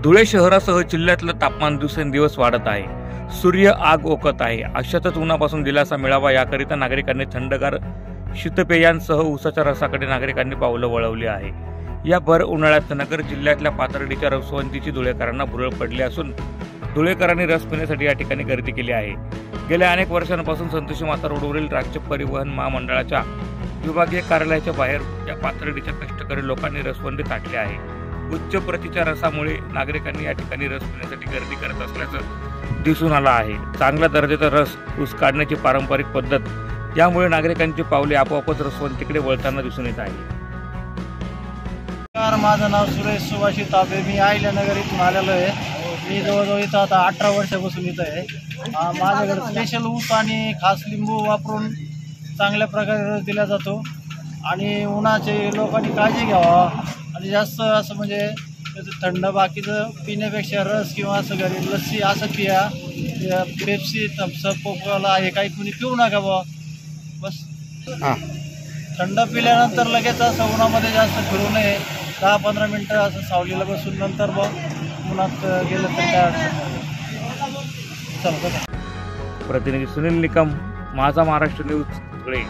धुळे शहरासह जिल्ह्यातलं तापमान दिवसेंदिवस वाढत आहे. सूर्य आग ओकत आहे. अशातच उन्हापासून दिलासा मिळावा याकरिता नागरिकांनी थंडगार शीतपेयांसह ऊसाच्या रसाकडे नागरिकांनी पावलं वळवली आहे. या भर उन्हाळ्यात नगर जिल्ह्यातल्या पाथर्डीच्या रसवंतीची धुळेकरांना भुरळ पडली असून धुळेकरांनी रस पिण्यासाठी या ठिकाणी गर्दी केली आहे. गेल्या अनेक वर्षांपासून संतोषी माता रोडवरील राज्य परिवहन महामंडळाच्या विभागीय कार्यालयाच्या बाहेर या पाथर्डीच्या कष्टकरी लोकांनी रसवंती ताटली आहे. उच्च प्रतीच्या रसामुळे नागरिकांनी या ठिकाणी रस पिण्यासाठी गर्दी करत असल्याचं दिसून आलं आहे. चांगल्या दर्जाचा रस ऊस काढण्याची पारंपरिक पद्धत यामुळे नागरिकांची पावले आपोआपच रसवंतीकडे वळताना दिसून येत आहे. माझं नाव सुरेश सुभाषी तापे. मी अहिल्यानगर इथून आलेलो आहे. मी जवळजवळ इथं आता 18 वर्षापासून इथं आहे. माझ्याकडे स्पेशल ऊस आणि खास लिंबू वापरून चांगल्या प्रकारे रस दिला जातो आणि उन्हाचे लोकांनी काळजी घ्यावा आणि जास्त असं म्हणजे त्याचं थंड बाकीचं पिण्यापेक्षा रस किंवा असं घरी लस्सी असं पिया. पेप्सी थम्सअप कोकाला हे काही कुणी पिऊ नका बुवा. बस थंड पिल्यानंतर लगेच असं उन्हामध्ये जास्त फिरू नये. 10-15 मिनटं असं सावलीला बसून नंतर मग उन्हात गेलं तर काय अडचण नाही. चला. प्रतिनिधी सुनील निकम, माझा महाराष्ट्र न्यूज, धुळे.